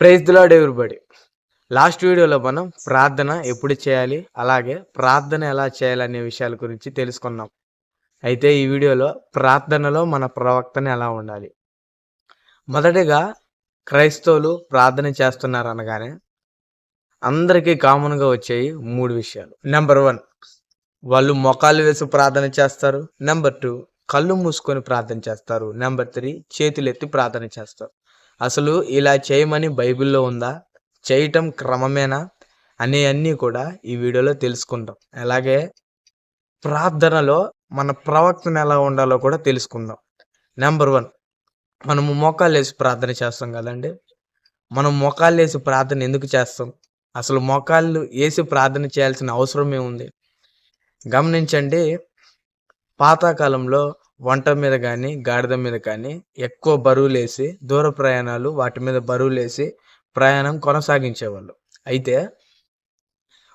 Praise the lord everybody. Last వీడియోలో మనం ప్రార్థన ఎప్పుడు చేయాలి, అలాగే ప్రార్థన ఎలా చేయాలనే విషయాల గురించి తెలుసుకున్నాం. అయితే ఈ వీడియోలో ప్రార్థనలో మన ప్రవక్తన ఎలా ఉండాలి. మొదటిగా క్రైస్తవులు ప్రార్థన చేస్తున్నారనగానే అందరికీ కామన్‌గా వచ్చేయి 3 విషయాలు. నంబర్ 1 వాళ్ళు మోకాళ్ళు వేసి ప్రార్థన చేస్తారు. నంబర్ 2 కళ్ళు మూసుకొని ప్రార్థన చేస్తారు. నంబర్ 3 చేతులెత్తి ప్రార్థన చేస్తారు. అసలు ఇలా చేయమని బైబిల్‌లో ఉందా? చేయటం క్రమమేనా? అనేయన్నీ కూడా ఈ వీడియోలో తెలుసుకుందాం. అలాగే ప్రార్థనలో మన ప్రవక్తన ఎలా ఉండాలో కూడా తెలుసుకుందాం. నంబర్ 1 మనము మోకాళ్ళేసి ప్రార్థన చేస్తాం గదండీ! మనం మోకాళ్ళేసి ప్రార్థన ఎందుకు చేస్తాం? అసలు మోకాళ్ళు ఏసి ప్రార్థన చేయాల్సిన అవసరం ఏముంది? గమనించండి. పాతకాలంలో వంట మీద గానీ, గాడిద మీద కానీ ఎక్కువ బరువులేసి దూర ప్రయాణాలు వాటి మీద బరువులేసి ప్రయాణం కొనసాగించేవాళ్ళు. అయితే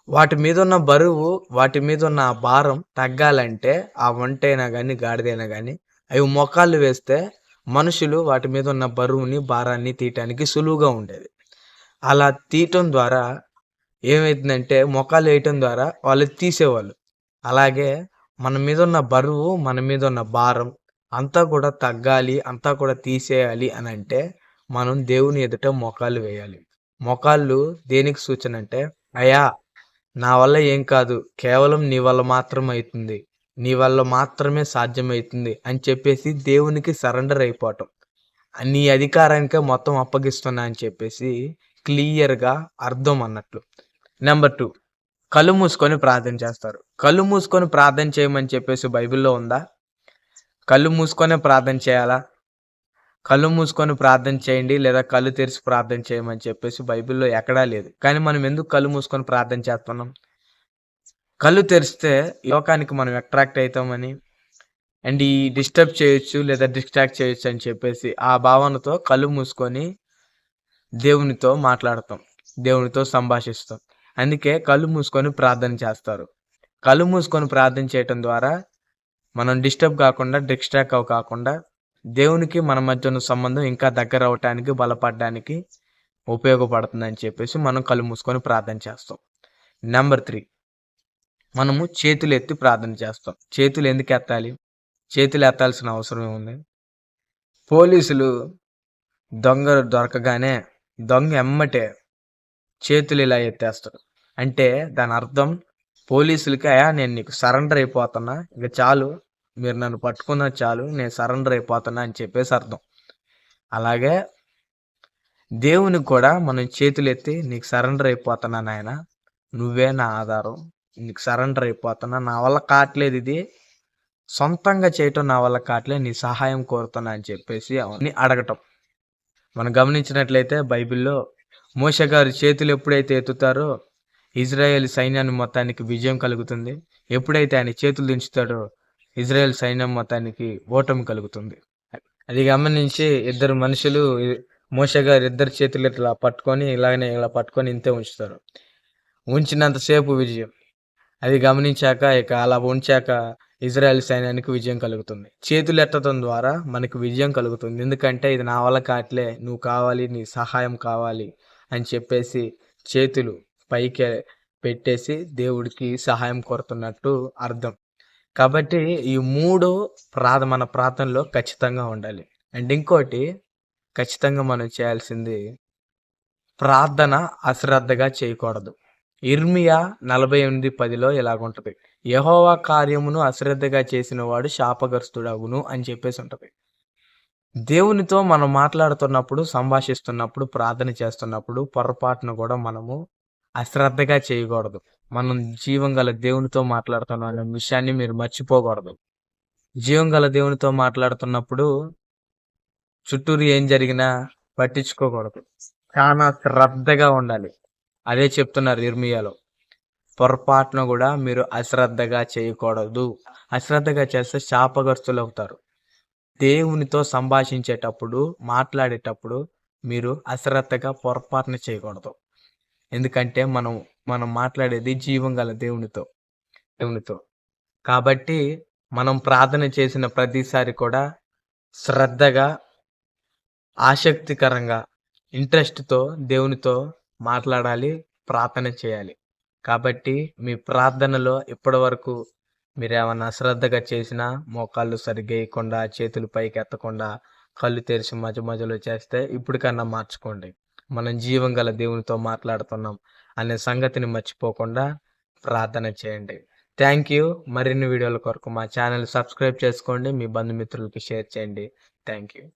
వాటి మీదున్న బరువు, వాటి మీదున్న ఆ భారం తగ్గాలంటే ఆ ఒంటైనా గానీ, గాడిదైనా గానీ అవి మోకాళ్ళు వేస్తే మనుషులు వాటి మీదున్న బరువుని, భారాన్ని తీయటానికి సులువుగా ఉండేది. అలా తీయటం ద్వారా ఏమైతుందంటే మోకాళ్ళు వేయటం ద్వారా వాళ్ళు తీసేవాళ్ళు. అలాగే మన మీదున్న బరువు, మన మీదున్న భారం అంతా కూడా తగ్గాలి, అంతా కూడా తీసేయాలి అనంటే మనం దేవుని ఎదుట మోకాళ్ళు వేయాలి. మోకాళ్ళు దేనికి సూచన అంటే, అయ్యా! నా వల్ల ఏం కాదు. కేవలం నీ వల్ల మాత్రం అయితుంది. నీ వల్ల మాత్రమే సాధ్యమైతుంది అని చెప్పేసి దేవునికి సరెండర్ అయిపోవటం. నీ అధికారానికే మొత్తం అప్పగిస్తున్నా అని చెప్పేసి క్లియర్‌గా అర్థం అన్నట్లు. నంబర్ 2 కళ్ళు మూసుకొని ప్రార్థన చేస్తారు. కళ్ళు మూసుకొని ప్రార్థన చేయమని చెప్పేసి బైబిల్‌లో ఉందా? కళ్ళు మూసుకొనే ప్రార్థన చేయాలా? కళ్ళు మూసుకొని ప్రార్థన చేయండి లేదా కళ్ళు తెరిచి ప్రార్థన చేయమని చెప్పేసి బైబిల్‌లో ఎక్కడా లేదు. కానీ మనం ఎందుకు కళ్ళు మూసుకొని ప్రార్థన చేస్తున్నాం? కళ్ళు తెరిస్తే లోకానికి మనం అట్రాక్ట్ అయితామని అండ్ ఈ డిస్టర్బ్ చేయొచ్చు లేదా డిస్ట్రాక్ట్ చేయొచ్చు అని చెప్పేసి ఆ భావనతో కళ్ళు మూసుకొని దేవునితో మాట్లాడతాం. దేవునితో సంభాషిస్తాం. అందుకే కళ్ళు మూసుకొని ప్రార్థన చేస్తారు. కళ్ళు మూసుకొని ప్రార్థన చేయటం ద్వారా మనం డిస్టర్బ్ కాకుండా, డిస్ట్రాక్ట్ కాకుండా దేవునికి మన మధ్య ఉన్న సంబంధం ఇంకా దగ్గర అవ్వటానికి, బలపడడానికి ఉపయోగపడుతుందని చెప్పేసి మనం కళ్ళు మూసుకొని ప్రార్థన చేస్తాం. నంబర్ 3 మనము చేతులెత్తి ప్రార్థన చేస్తాం. చేతులు ఎందుకు ఎత్తాలి? చేతులు ఎత్తాల్సిన అవసరం ఏముంది? పోలీసులు దొంగ దొరకగానే దొంగ ఎమ్మటే చేతులు ఇలా ఎత్తేస్తాడు. అంటే దాని అర్థం పోలీసులకి అయ్యా నేను నీకు సరెండర్ అయిపోతున్నా. ఇక చాలు. మీరు నన్ను పట్టుకున్నది చాలు. నేను సరెండర్ అయిపోతున్నా అని చెప్పేసి అర్థం. అలాగే దేవునికి కూడా మనం చేతులెత్తి నీకు సరెండర్ అయిపోతున్నా నాయనా. నువ్వే నా ఆధారం. నీకు సరెండర్ అయిపోతున్నా. నా వల్ల కాట్లేదు ఇది. సొంతంగా చేయటం నా వల్ల కాట్లేదు. నీ సహాయం కోరుతున్నా అని చెప్పేసి అవన్నీ అడగటం. మనం గమనించినట్లయితే బైబిల్‌లో మోషే గారి చేతులు ఎప్పుడైతే ఎత్తుతారో ఇజ్రాయేల్ సైన్యాన్ని మొత్తానికి విజయం కలుగుతుంది. ఎప్పుడైతే ఆయన చేతులు దించుతాడో ఇజ్రాయేల్ సైన్యం మొత్తానికి ఓటమి కలుగుతుంది. అది గమనించి ఇద్దరు మనుషులు మోషే గారు ఇద్దరు చేతులు ఇట్లా పట్టుకొని ఇలాగనే ఇలా పట్టుకొని ఇంతే ఉంచుతారు. ఉంచినంత సేపు విజయం. అది గమనించాక ఇక అలా ఉంచాక ఇజ్రాయెల్ సైన్యానికి విజయం కలుగుతుంది. చేతులు ఎత్తడం ద్వారా మనకు విజయం కలుగుతుంది. ఎందుకంటే ఇది నా వల్ల కాట్లే, నువ్వు కావాలి, నీ సహాయం కావాలి అని చెప్పేసి చేతులు పైకి పెట్టేసి దేవుడికి సహాయం కోరుతున్నట్టు అర్థం. కాబట్టి ఈ 3 మన ప్రార్థనలో ఖచ్చితంగా ఉండాలి. అండ్ ఇంకోటి ఖచ్చితంగా మనం చేయాల్సింది ప్రార్థన అశ్రద్ధగా చేయకూడదు. ఇర్మియా 48:10లో ఇలాగుంటది. యెహోవా కార్యమును అశ్రద్ధగా చేసినవాడు శాపగ్రస్తుడగును అని చెప్పేసి ఉంటది. దేవునితో మనం మాట్లాడుతున్నప్పుడు, సంభాషిస్తున్నప్పుడు, ప్రార్థన చేస్తున్నప్పుడు పొరపాటున కూడా మనము అశ్రద్ధగా చేయకూడదు. మనం జీవం గల దేవునితో మాట్లాడుతున్నాం అనే విషయాన్ని మీరు మర్చిపోకూడదు. జీవం గల దేవునితో మాట్లాడుతున్నప్పుడు చుట్టూరు ఏం జరిగినా పట్టించుకోకూడదు. చాలా శ్రద్ధగా ఉండాలి. అదే చెప్తున్నారు ఇర్మియాలో. పొరపాటున కూడా మీరు అశ్రద్ధగా చేయకూడదు. అశ్రద్ధగా చేస్తే శాపగ్రస్తులవుతారు. దేవునితో సంభాషించేటప్పుడు, మాట్లాడేటప్పుడు మీరు అశ్రద్ధగా పొరపాటున చేయకూడదు. ఎందుకంటే మనం మాట్లాడేది జీవం గల దేవునితో. కాబట్టి మనం ప్రార్థన చేసిన ప్రతిసారి కూడా శ్రద్ధగా, ఆసక్తికరంగా ఇంట్రెస్ట్‌తో దేవునితో మాట్లాడాలి, ప్రార్థన చేయాలి. కాబట్టి మీ ప్రార్థనలో ఇప్పటివరకు మీరేమన్నా అశ్రద్ధగా చేసినా, మోకాళ్ళు సరిగ్గా ఎయకుండా, చేతులు పైకెత్తకుండా, కళ్ళు తెరిచి మధ్య మధ్యలో చేస్తే ఇప్పటికన్నా మార్చుకోండి. మనం జీవం గల దేవునితో మాట్లాడుతున్నాం అనే సంగతిని మర్చిపోకుండా ప్రార్థన చేయండి. Thank you. మరిన్ని వీడియోల కొరకు మా ఛానల్ సబ్స్క్రైబ్ చేసుకోండి. మీ బంధుమిత్రులకి షేర్ చేయండి. Thank you.